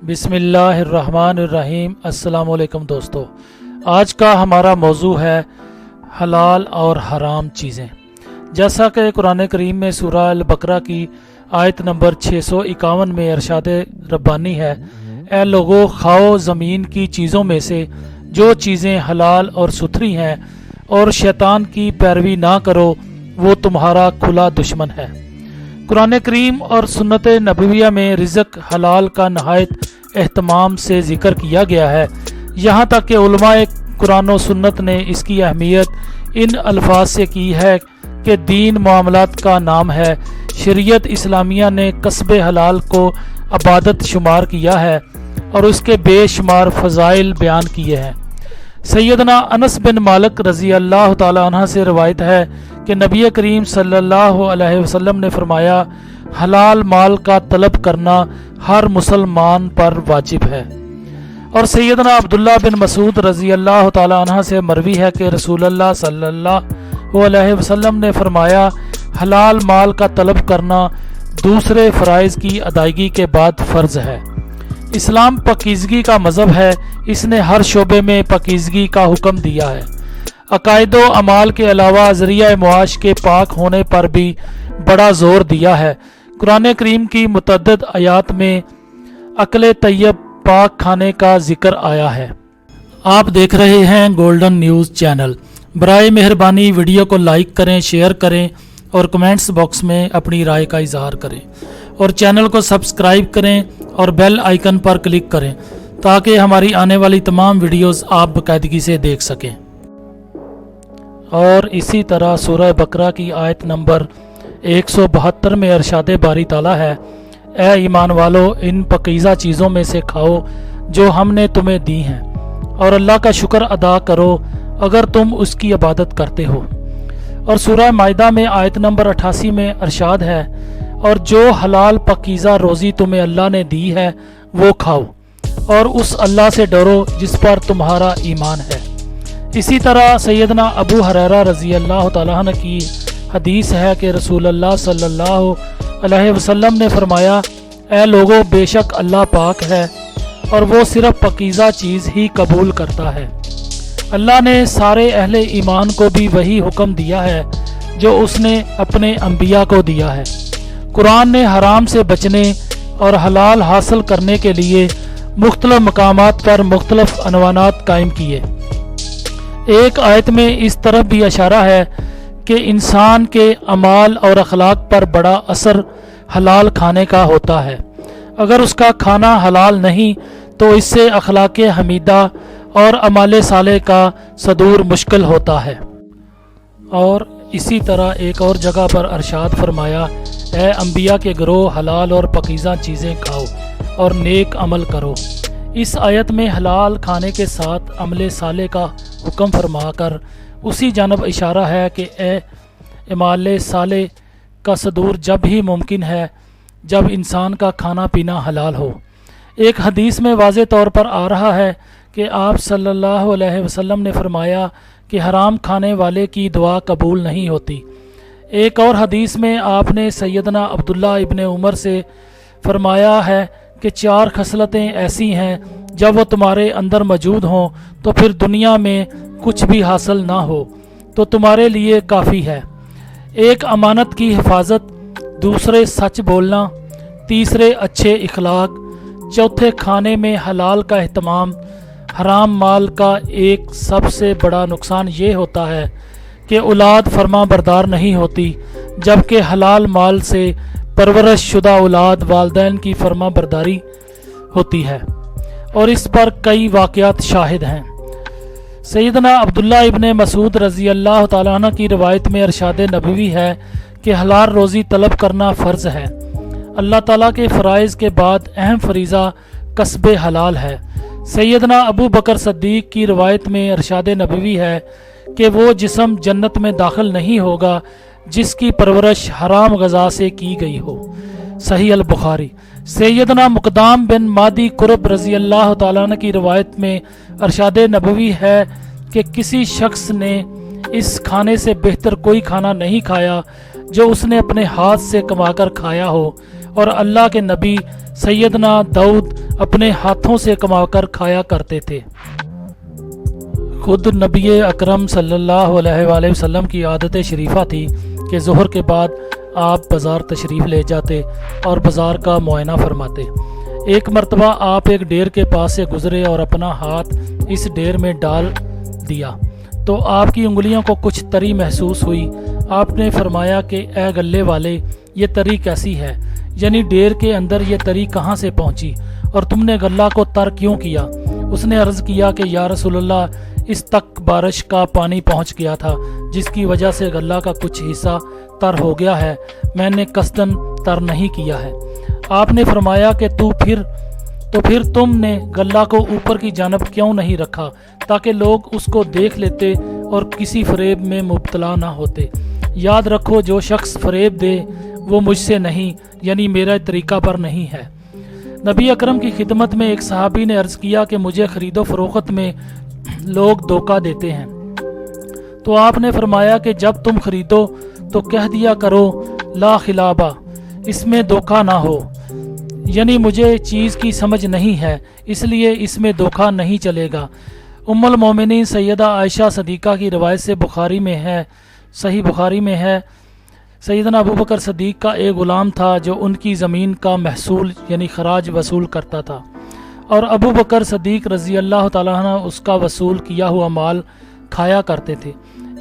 بسم اللہ الرحمن الرحیم۔ السلام علیکم دوستو، آج کا ہمارا موضوع ہے حلال اور حرام چیزیں۔ جیسا کہ قرآن کریم میں سورہ البقرہ کی آیت نمبر 651 میں ارشاد ربانی ہے، اے لوگو کھاؤ زمین کی چیزوں میں سے جو چیزیں حلال اور ستھری ہیں، اور شیطان کی پیروی نہ کرو، وہ تمہارا کھلا دشمن ہے۔ قرآن کریم اور سنت نبویہ میں رزق حلال کا نہایت اہتمام سے ذکر کیا گیا ہے، یہاں تک کہ علماء قرآن و سنت نے اس کی اہمیت ان الفاظ سے کی ہے کہ دین معاملات کا نام ہے۔ شریعت اسلامیہ نے کسب حلال کو عبادت شمار کیا ہے اور اس کے بے شمار فضائل بیان کیے ہیں۔ سیدنا انس بن مالک رضی اللہ تعالی عنہ سے روایت ہے کہ نبی کریم صلی اللہ علیہ وسلم نے فرمایا، حلال مال کا طلب کرنا ہر مسلمان پر واجب ہے۔ اور سیدنا عبداللہ بن مسعود رضی اللہ تعالی عنہ سے مروی ہے کہ رسول اللہ صلی اللہ علیہ وسلم نے فرمایا، حلال مال کا طلب کرنا دوسرے فرائض کی ادائیگی کے بعد فرض ہے۔ اسلام پاکیزگی کا مذہب ہے، اس نے ہر شعبے میں پاکیزگی کا حکم دیا ہے۔ عقائد و اعمال کے علاوہ ذریعہ معاش کے پاک ہونے پر بھی بڑا زور دیا ہے۔ قرآن کریم کی متعدد آیات میں عقل طیب پاک کھانے کا ذکر آیا ہے۔ آپ دیکھ رہے ہیں گولڈن نیوز چینل۔ برائے مہربانی ویڈیو کو لائک کریں، شیئر کریں اور کمنٹس باکس میں اپنی رائے کا اظہار کریں، اور چینل کو سبسکرائب کریں اور بیل آئیکن پر کلک کریں تاکہ ہماری آنے والی تمام ویڈیوز آپ باقاعدگی سے دیکھ سکیں۔ اور اسی طرح سورہ بقرہ کی آیت نمبر 172 میں ارشاد باری تعالیٰ ہے، اے ایمان والو، ان پاکیزہ چیزوں میں سے کھاؤ جو ہم نے تمہیں دی ہیں، اور اللہ کا شکر ادا کرو اگر تم اس کی عبادت کرتے ہو۔ اور سورہ مائدہ میں آیت نمبر 88 میں ارشاد ہے، اور جو حلال پاکیزہ روزی تمہیں اللہ نے دی ہے وہ کھاؤ، اور اس اللہ سے ڈرو جس پر تمہارا ایمان ہے۔ اسی طرح سیدنا ابو ہریرہ رضی اللہ تعالیٰ عنہ کی حدیث ہے کہ رسول اللہ صلی اللہ علیہ وسلم نے فرمایا، اے لوگو، بے شک اللہ پاک ہے اور وہ صرف پاکیزہ چیز ہی قبول کرتا ہے۔ اللہ نے سارے اہل ایمان کو بھی وہی حکم دیا ہے جو اس نے اپنے انبیاء کو دیا ہے۔ قرآن نے حرام سے بچنے اور حلال حاصل کرنے کے لیے مختلف مقامات پر مختلف عنوانات قائم کیے۔ ایک آیت میں اس طرف بھی اشارہ ہے کہ انسان کے اعمال اور اخلاق پر بڑا اثر حلال کھانے کا ہوتا ہے۔ اگر اس کا کھانا حلال نہیں تو اس سے اخلاق حمیدہ اور اعمال صالح کا صدور مشکل ہوتا ہے۔ اور اسی طرح ایک اور جگہ پر ارشاد فرمایا، اے انبیاء کے گروہ، حلال اور پاکیزہ چیزیں کھاؤ اور نیک عمل کرو۔ اس آیت میں حلال کھانے کے ساتھ عمل صالح کا حکم فرما کر اسی جانب اشارہ ہے کہ اعمال صالح کا صدور جب ہی ممکن ہے جب انسان کا کھانا پینا حلال ہو۔ ایک حدیث میں واضح طور پر آ رہا ہے کہ آپ صلی اللہ علیہ وسلم نے فرمایا کہ حرام کھانے والے کی دعا قبول نہیں ہوتی۔ ایک اور حدیث میں آپ نے سیدنا عبداللہ ابن عمر سے فرمایا ہے کہ 4 خصلتیں ایسی ہیں جب وہ تمہارے اندر موجود ہوں تو پھر دنیا میں کچھ بھی حاصل نہ ہو تو تمہارے لیے کافی ہے۔ ایک امانت کی حفاظت، دوسرے سچ بولنا، تیسرے اچھے اخلاق، چوتھے کھانے میں حلال کا اہتمام۔ حرام مال کا ایک سب سے بڑا نقصان یہ ہوتا ہے کہ اولاد فرما بردار نہیں ہوتی، جبکہ حلال مال سے پرورش شدہ اولاد والدین کی فرما برداری ہوتی ہے، اور اس پر کئی واقعات شاہد ہیں۔ سیدنا عبداللہ ابن مسعود رضی اللہ تعالیٰ عنہ کی روایت میں ارشاد نبوی ہے کہ حلال روزی طلب کرنا فرض ہے۔ اللہ تعالیٰ کے فرائض کے بعد اہم فریضہ کسب حلال ہے۔ سیدنا ابو بکر صدیق کی روایت میں ارشاد نبوی ہے کہ وہ جسم جنت میں داخل نہیں ہوگا جس کی پرورش حرام غذا سے کی گئی ہو۔ صحیح البخاری۔ سیدنا مقدام بن مادی قرب رضی اللہ تعالیٰ عنہ کی روایت میں ارشاد نبوی ہے کہ کسی شخص نے اس کھانے سے بہتر کوئی کھانا نہیں کھایا جو اس نے اپنے ہاتھ سے کما کر کھایا ہو، اور اللہ کے نبی سیدنا داؤد اپنے ہاتھوں سے کما کر کھایا کرتے تھے۔ خود نبی اکرم صلی اللہ علیہ وآلہ وسلم کی عادت شریفہ تھی کہ ظہر کے بعد آپ بازار تشریف لے جاتے اور بازار کا معائنہ فرماتے۔ ایک مرتبہ آپ ایک ڈیر کے پاس سے گزرے اور اپنا ہاتھ اس ڈیر میں ڈال دیا تو آپ کی انگلیوں کو کچھ تری محسوس ہوئی۔ آپ نے فرمایا کہ اے گلے والے، یہ تری کیسی ہے؟ یعنی ڈیر کے اندر یہ تری کہاں سے پہنچی اور تم نے غلہ کو تر کیوں کیا؟ اس نے عرض کیا کہ یا رسول اللہ، اس تک بارش کا پانی پہنچ گیا تھا جس کی وجہ سے غلہ کا کچھ حصہ تر ہو گیا ہے، میں نے قصداً تر نہیں کیا ہے۔ آپ نے فرمایا کہ تو پھر تم نے غلہ کو اوپر کی جانب کیوں نہیں رکھا تاکہ لوگ اس کو دیکھ لیتے اور کسی فریب میں مبتلا نہ ہوتے؟ یاد رکھو، جو شخص فریب دے وہ مجھ سے نہیں، یعنی میرا طریقہ پر نہیں ہے۔ نبی اکرم کی خدمت میں ایک صحابی نے عرض کیا کہ مجھے خرید و فروخت میں لوگ دھوکہ دیتے ہیں، تو آپ نے فرمایا کہ جب تم خریدو تو کہہ دیا کرو لا خلابہ، اس میں دھوکہ نہ ہو، یعنی مجھے چیز کی سمجھ نہیں ہے اس لیے اس میں دھوکہ نہیں چلے گا۔ ام المومنین سیدہ عائشہ صدیقہ کی روایت سے صحیح بخاری میں ہے، سیدنا ابو بکر صدیق کا ایک غلام تھا جو ان کی زمین کا محصول یعنی خراج وصول کرتا تھا، اور ابو بکر صدیق رضی اللہ تعالیٰ عنہ اس کا وصول کیا ہوا مال کھایا کرتے تھے۔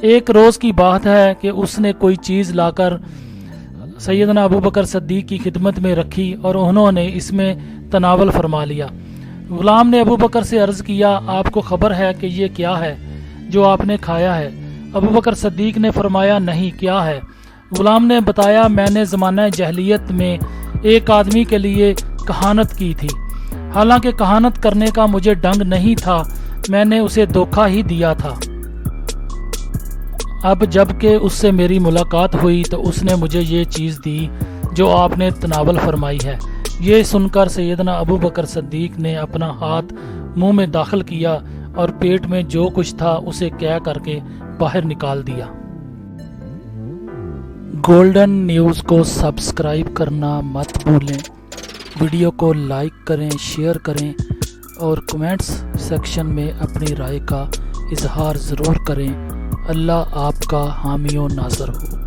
ایک روز کی بات ہے کہ اس نے کوئی چیز لا کر سیدنا ابو بکر صدیق کی خدمت میں رکھی اور انہوں نے اس میں تناول فرما لیا۔ غلام نے ابو بکر سے عرض کیا، آپ کو خبر ہے کہ یہ کیا ہے جو آپ نے کھایا ہے؟ ابو بکر صدیق نے فرمایا نہیں، کیا ہے؟ غلام نے بتایا، میں نے زمانہ جاہلیت میں ایک آدمی کے لیے کہانت کی تھی، حالانکہ کہانت کرنے کا مجھے ڈنگ نہیں تھا، میں نے اسے دھوکہ ہی دیا تھا۔ اب جب کہ اس سے میری ملاقات ہوئی تو اس نے مجھے یہ چیز دی جو آپ نے تناول فرمائی ہے۔ یہ سن کر سیدنا ابو بکر صدیق نے اپنا ہاتھ منہ میں داخل کیا اور پیٹ میں جو کچھ تھا اسے کہہ کر کے باہر نکال دیا۔ گولڈن نیوز کو سبسکرائب کرنا مت بھولیں، ویڈیو کو لائک کریں، شیئر کریں اور کمنٹس سیکشن میں اپنی رائے کا اظہار ضرور کریں۔ اللہ آپ کا حامی و ناصر ہو۔